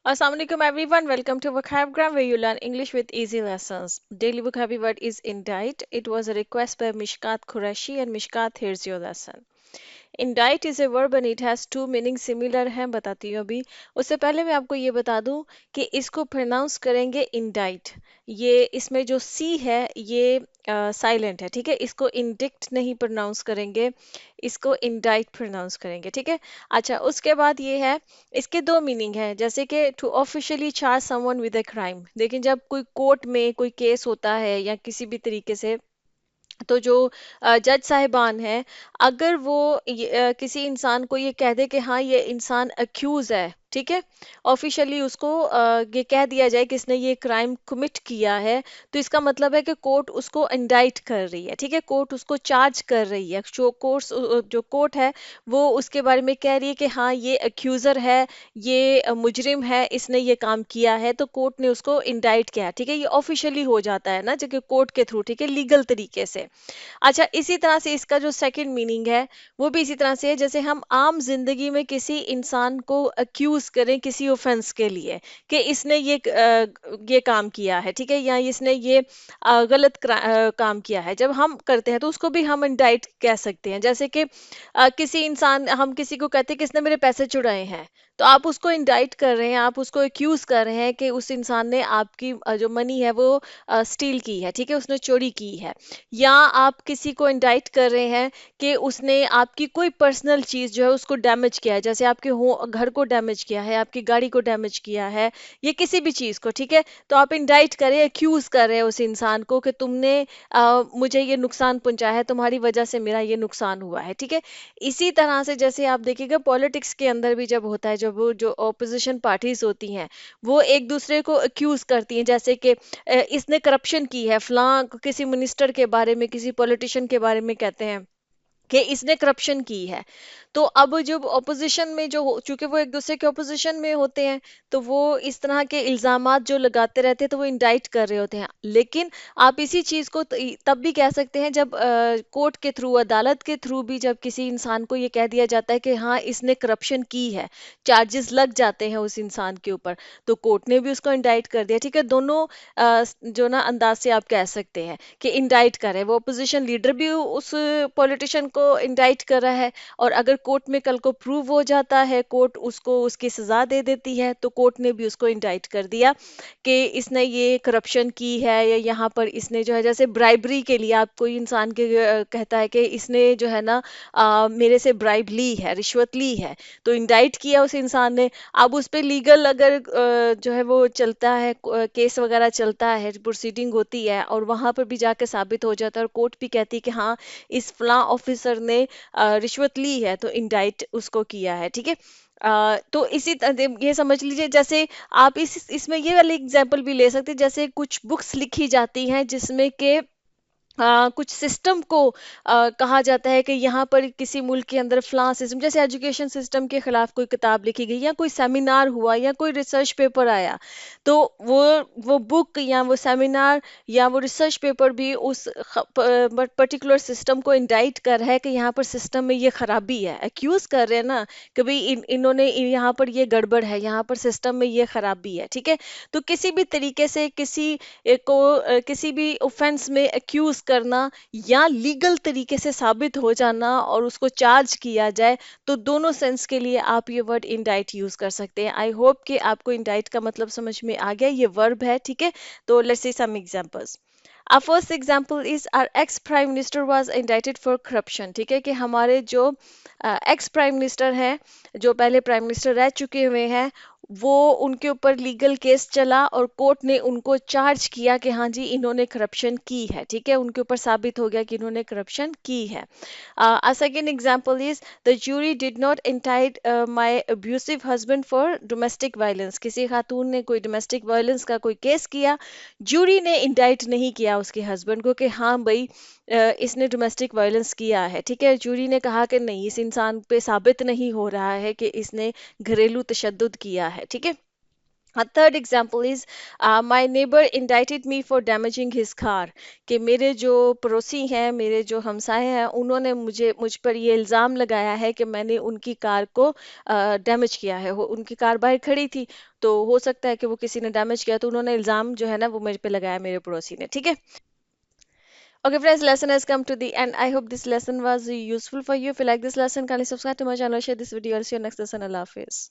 Assalamualaikum everyone. Welcome to Vocabgram where you learn English with easy lessons. Daily vocabulary word is indict. It was a request by Mishkat Qureshi and Mishkat, here's your lesson. Indict is a verb and it has two meaning similar हैं बताती हूँ अभी उससे पहले मैं आपको ये बता दूं कि इसको प्रोनाउंस करेंगे इंडाइट ये इसमें जो सी है ये साइलेंट है ठीक है इसको इंडिक्ट नहीं प्रोनाउंस करेंगे इसको इंडाइट प्रोनाउंस करेंगे ठीक है अच्छा उसके बाद ये है इसके दो मीनिंग है जैसे कि to officially charge someone with a crime लेकिन जब कोई कोर्ट में कोई केस होता है या किसी भी तरीके से तो जो जज साहिबान हैं अगर वो किसी इंसान को ये कह दे कि हाँ ये इंसान अक्यूज है ठीक है ऑफिशियली उसको ये कह दिया जाए कि इसने ये क्राइम कमिट किया है तो इसका मतलब है कि कोर्ट उसको इंडाइट कर रही है ठीक है कोर्ट उसको चार्ज कर रही है जो कोर्ट है वो उसके बारे में कह रही है कि हाँ ये अक्यूजर है ये मुजरिम है इसने ये काम किया है तो कोर्ट ने उसको इंडाइट किया ठीक है ये ऑफिशियली हो जाता है ना जो कि कोर्ट के थ्रू ठीक है लीगल तरीके से अच्छा इसी तरह से इसका जो सेकंड मीनिंग है वो भी इसी तरह से है जैसे हम आम जिंदगी में किसी इंसान को अक्यूज करें किसी ऑफेंस के लिए कि इसने ये काम किया है ठीक है या इसने ये गलत काम किया है जब हम करते हैं तो उसको भी हम इंडाइट कह सकते हैं जैसे कि किसी इंसान हम किसी को कहते हैं कि इसने मेरे पैसे चुराए हैं तो आप उसको इंडाइट कर रहे हैं आप उसको एक्यूज कर रहे हैं कि उस इंसान ने आपकी जो मनी है वो स्टील की है ठीक है उसने चोरी की है या आप किसी को इंडाइट कर रहे हैं कि उसने आपकी कोई पर्सनल चीज जो है उसको डैमेज किया है जैसे आपके घर को डैमेज किया है आपकी गाड़ी को डैमेज किया है ये किसी भी चीज को ठीक है तो आप इंडाइट करें एक्यूज कर रहे हैं उस इंसान को कि तुमने मुझे ये नुकसान पहुंचाया है तुम्हारी वजह से मेरा ये नुकसान हुआ है ठीक है इसी तरह से जैसे आप देखिएगा पॉलिटिक्स के अंदर भी जब होता है जब वो जो ऑपोजिशन पार्टीज होती हैं वो एक दूसरे को अक्यूज करती हैं जैसे कि इसने करप्शन की है फलां किसी मिनिस्टर के बारे में किसी पॉलिटिशियन के बारे में कहते हैं कि इसने करप्शन की है तो अब जो ऑपोजिशन में चूंकि वो एक दूसरे के ऑपोजिशन में होते हैं तो वो इस तरह के इल्जामात जो लगाते रहते हैं तो वो इंडाइट कर रहे होते हैं लेकिन आप इसी चीज को तब भी कह सकते हैं जब कोर्ट के थ्रू अदालत के थ्रू भी जब किसी इंसान को ये कह दिया जाता है कि हाँ इसने करप्शन की है चार्जेस लग जाते हैं उस इंसान के ऊपर तो कोर्ट ने भी उसको इंडाइट कर दिया ठीक है दोनों जो ना अंदाज से आप कह सकते हैं कि इंडाइट कर रहे हैं वो अपोजिशन लीडर भी उस पॉलिटिशियन को इंडाइट कर रहा है और अगर कोर्ट में कल को प्रूव हो जाता है कोर्ट उसको उसकी सजा दे देती है तो कोर्ट ने भी उसको इंडाइट कर दिया कि इसने ये करप्शन की है या यहाँ पर इसने जो है जैसे ब्राइबरी के लिए आप कोई इंसान के कहता है कि इसने जो है ना मेरे से ब्राइब ली है रिश्वत ली है तो इंडाइट किया उस इंसान ने अब उस पे लीगल अगर जो है वो चलता है केस वगैरह चलता है प्रोसीडिंग होती है और वहां पर भी जाके साबित हो जाता है और कोर्ट भी कहती है कि हाँ इस फलां ऑफिसर ने रिश्वत ली है तो इंडाइट उसको किया है ठीक है तो इसी तरह ये समझ लीजिए जैसे आप इसमें ये वाली एग्जांपल भी ले सकते हैं जैसे कुछ बुक्स लिखी जाती हैं जिसमें के कुछ सिस्टम को कहा जाता है कि यहाँ पर किसी मुल्क के अंदर फलां सिस्टम जैसे एजुकेशन सिस्टम के खिलाफ कोई किताब लिखी गई या कोई सेमिनार हुआ या कोई रिसर्च पेपर आया तो वो बुक या वो सेमिनार या वो रिसर्च पेपर भी उस पर्टिकुलर सिस्टम को इंडाइट कर रहा है कि यहाँ पर सिस्टम में ये खराबी है एक्यूज कर रहे हैं ना कि भाई इन्होंने यहाँ पर ये गड़बड़ है यहाँ पर सिस्टम में ये खराबी है ठीक है तो किसी भी तरीके से किसी भी ऑफेंस में एक्यूज करना या लीगल तरीके से साबित हो जाना और उसको चार्ज किया जाए तो दोनों सेंस के लिए आप ये वर्ड इंडाइट यूज कर सकते हैं आई होप कि आपको इंडाइट का मतलब समझ में आ गया ये वर्ब है ठीक है तो let's see some examples Our first example is our ex prime minister was indicted for corruption ठीक है कि हमारे जो एक्स प्राइम मिनिस्टर हैं जो पहले प्राइम मिनिस्टर रह चुके हुए हैं वो उनके ऊपर लीगल केस चला और कोर्ट ने उनको चार्ज किया कि हाँ जी इन्होंने करप्शन की है ठीक है उनके ऊपर साबित हो गया कि इन्होंने करप्शन की है A second example is the jury did not indict my abusive husband for domestic violence किसी खातून ने कोई domestic violence का कोई केस किया जूरी ने इंडाइट नहीं किया उसके हस्बैंड को कि हाँ भाई इसने डोमेस्टिक वायलेंस किया है ठीक है जूरी ने कहा कि नहीं इस इंसान पे साबित नहीं हो रहा है कि इसने घरेलू तशद्दुद किया है ठीक है A third example is my neighbor indicted me for damaging his car. کہ میرے جو پڑوسی ہیں، میرے جو ہمسائے ہیں، انہوں نے مجھ پر یہ الزام لگایا ہے کہ میں نے ان کی کار کو ڈیمیج کیا ہے. ان کی کار باہر کھڑی تھی، تو ہو سکتا ہے کہ وہ کسی نے ڈیمیج کیا، تو انہوں نے الزام جو ہے نا وہ میرے پہ لگایا، میرے پڑوسی نے. ٹھیک ہے. Okay, friends, lesson has come to the end. I hope this lesson was useful for you. If you like this lesson, kindly subscribe to my channel, share this video. I'll see you next lesson. Allah Hafiz.